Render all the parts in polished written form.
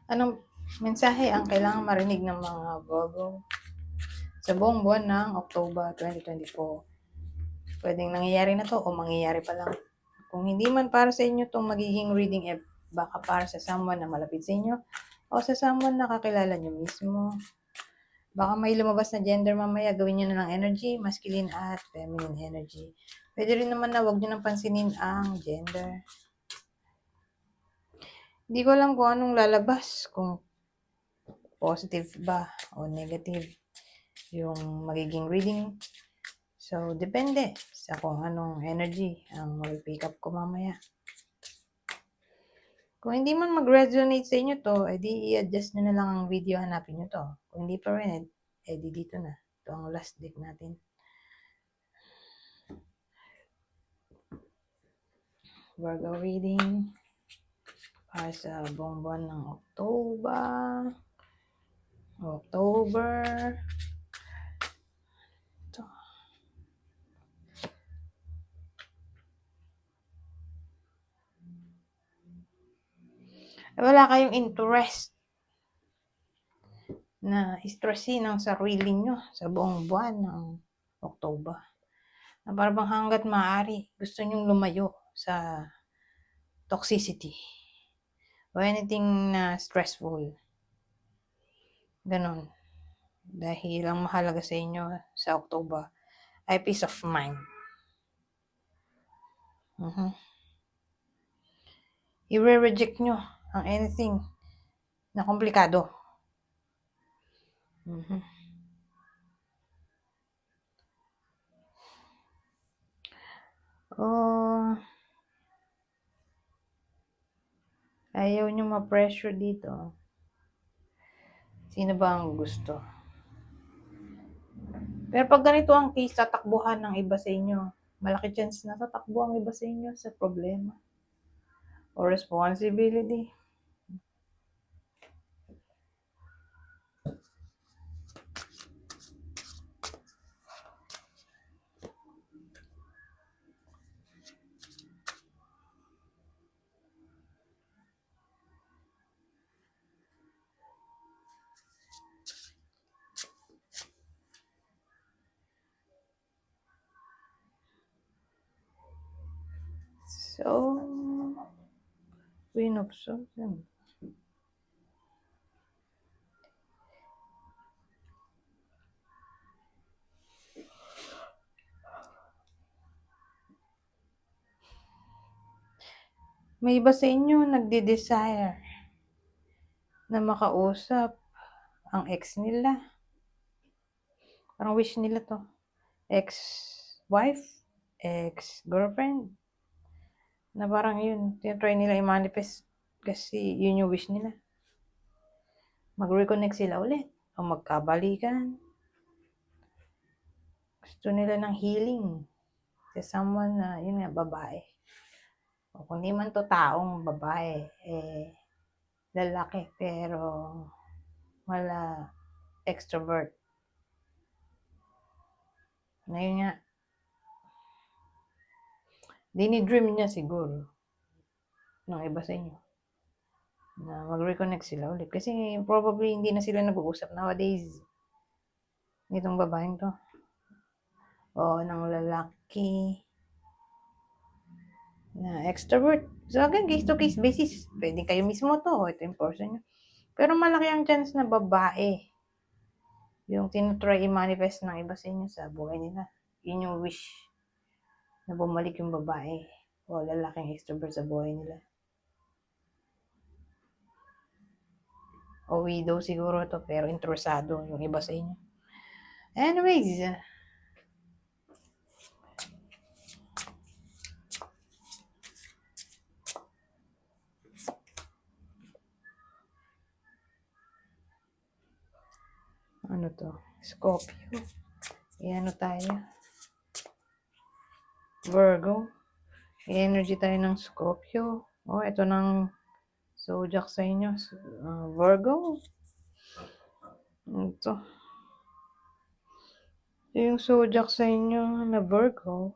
Anong mensahe ang kailangan marinig ng mga Virgo sa buong buwan ng October 2024? Pwedeng nangyayari na to o mangyayari pa lang. Kung hindi man para sa inyo itong magiging reading, baka para sa someone na malapit sa inyo o sa someone na kakilala nyo mismo. Baka may lumabas na gender mamaya, gawin nyo na lang energy, masculine at feminine energy. Pwede rin naman na wag nyo nang pansinin ang gender. Hindi ko alam kung anong lalabas, kung positive ba o negative yung magiging reading. So, depende sa kung anong energy ang mag-pick up ko mamaya. Kung hindi man mag-resonate sa inyo to, edi i-adjust nyo na lang ang video, hanapin nyo to. Kung hindi pa rin, edi dito na. Ito ang last deck natin. Virgo reading para sa buong buwan ng October. Ito. Wala kayong interest na stressin ang sarili nyo sa buong buwan ng October. Na parang hanggat maaari, gusto nyong lumayo sa toxicity o anything na stressful. Ganon. Dahil ang mahalaga sa inyo sa October ay peace of mind. I-reject nyo ang anything na komplikado. Ayaw nyo ma-pressure dito. Sino ba ang gusto? Pero pag ganito ang case, tatakbuhan ng iba sa inyo. Malaki chance na tatakbo ang iba sa inyo sa problema o responsibility. So, Queen of Swords. May iba sa inyo nagde-desire na makausap ang ex nila. Parang wish nila to. Ex-wife, ex-girlfriend. Na parang yun, tinatry nila i-manifest kasi yun yung wish nila. Mag-reconnect sila ulit o magkabalikan. Gusto nila ng healing sa someone na, yun nga, babae. O kung di man to taong babae, lalaki, pero wala extrovert. Na yun nga, dinidream niya siguro ng iba sa inyo na mag-reconnect sila ulit. Kasi probably hindi na sila nag-uusap nowadays. Itong babaeng to. O ng lalaki na extrovert. So again, case to case basis. Pwede kayo mismo to o ito yung person nyo. Pero malaki ang chance na babae yung tinutry i-manifest ng iba sa inyo sa buhay nila. Yun yung wish na bumalik yung babae o lalaking extrovert sa buhay nila. O widow siguro to, pero interesado yung iba sa inyo. Anyways, ano to? Scorpio. Ano tayo? Virgo. Energy tayo ng Scorpio. Oh, ito ng zodiac sa inyo. Virgo. Ito. Yung zodiac sa inyo na Virgo.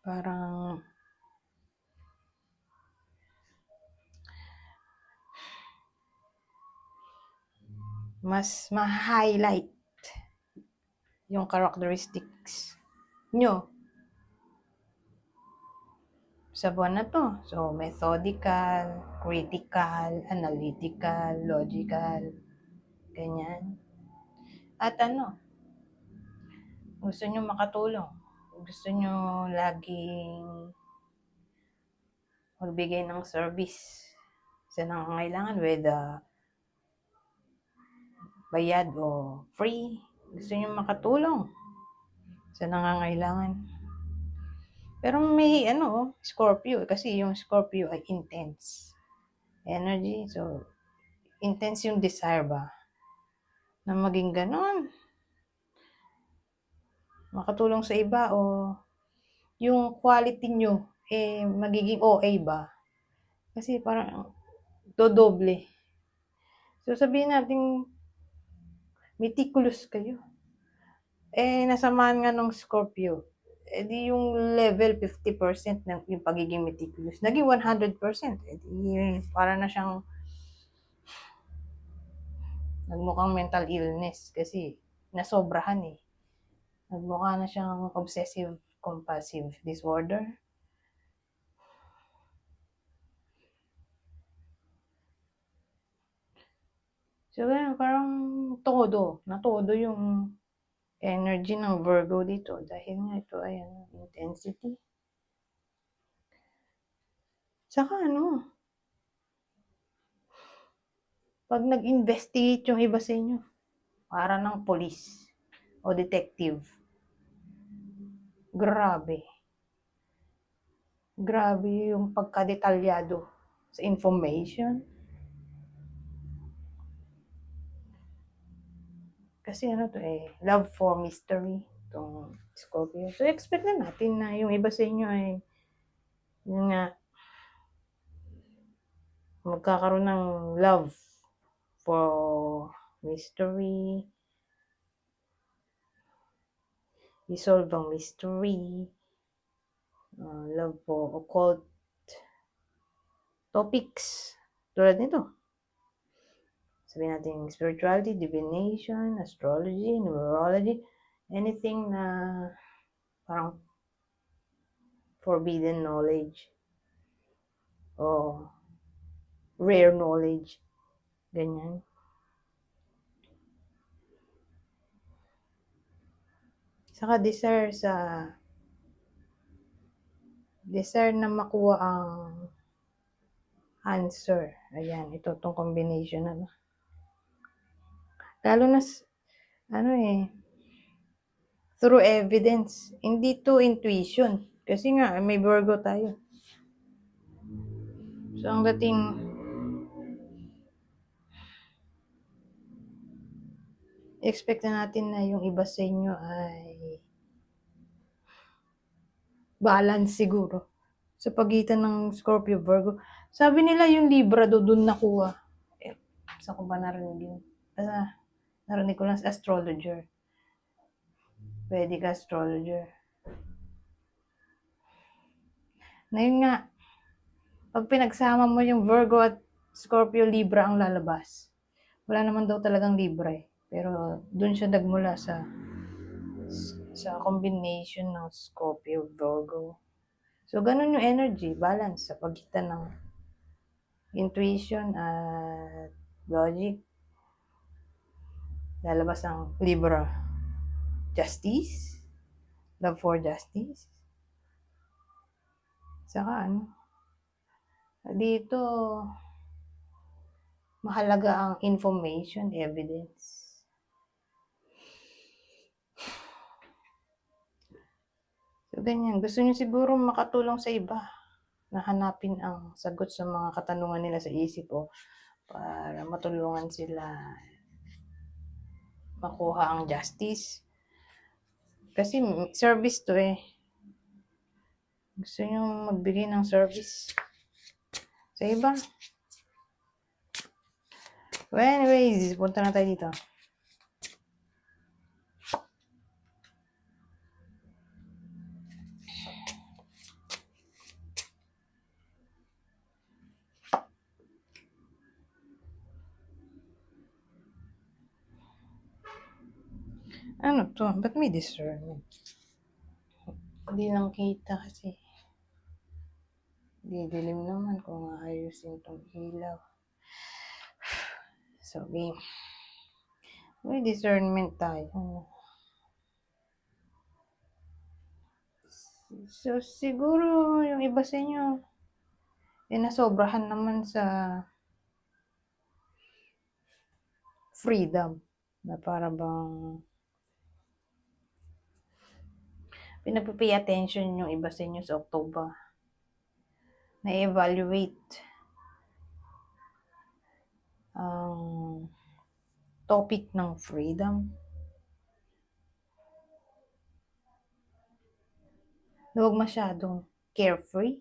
Parang mas ma-highlight yung characteristics nyo sa buwan na to. So, methodical, critical, analytical, logical, ganyan. At gusto nyo makatulong. Gusto nyo laging magbigay ng service sa nangangailangan, whether bayad o free. Gusto nyo makatulong sa nangangailangan. Pero may Scorpio, kasi yung Scorpio ay intense energy. So, intense yung desire ba na maging ganon, makatulong sa iba, o yung quality nyo magiging OA ba? Kasi parang dodoble. So, sabihin natin meticulous kayo. Nasamaan nga ng Scorpio. Di yung level 50% ng yung pagiging meticulous. Naging 100%. Para na siyang nagmukhang mental illness kasi nasobrahan eh. Nagmukha na siyang obsessive compulsive disorder. So, parang todo yung energy ng Virgo dito dahil nga ito ay intensity. Saka pag nag-investigate yung iba sa inyo, para ng police o detective, grabe yung pagkadetalyado sa information. Kasi love for mystery itong Scorpio. So, expect na natin na yung iba sa inyo ay yun nga, magkakaroon ng love for mystery, resolve ang mystery, love for occult topics. Tulad nito. Sabihin natin spirituality, divination, astrology, numerology, anything na parang forbidden knowledge o rare knowledge. Ganyan. Saka desire na makuha ang answer. Ayan, ito tong combination lalo na through evidence, hindi to intuition. Kasi nga may Virgo tayo. So ang dating expect na natin na yung iba sa inyo ay balance siguro sa pagitan ng Scorpio, Virgo. Sabi nila yung Libra doon nakuha. Saan ko ba narinig yun? Narinig ko lang sa astrologer. Vedic astrologer. Na yun nga, pag pinagsama mo yung Virgo at Scorpio, Libra ang lalabas. Wala naman daw talagang Libra eh. Pero dun siya nagmula sa combination ng Scorpio, Virgo. So, ganun yung energy, balance sa pagitan ng intuition at logic. Lalabas ang Libra. Justice. Love for justice. Saka dito, mahalaga ang information, evidence. So, ganyan. Gusto nyo siguro makatulong sa iba na hanapin ang sagot sa mga katanungan nila sa isip para matulungan sila makuha ang justice. Kasi service to eh. Gusto nyo magbigay ng service sa iba. So anyways, punta na tayo dito. Ano to? Ba't may discernment? Hindi lang kita kasi. Didilim naman kung aayusin tong ilaw. So, game. May discernment tayo. So, siguro yung iba sa inyo, nasobrahan naman sa freedom. Na para bang pinagpipay attention yung iba sa inyo sa October. Na-evaluate ang topic ng freedom. Huwag masyadong carefree.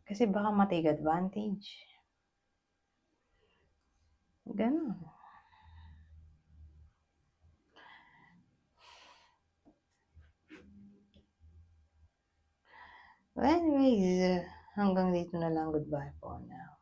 Kasi baka matake advantage. Ganun. Anyways, hanggang dito na lang. Goodbye for now.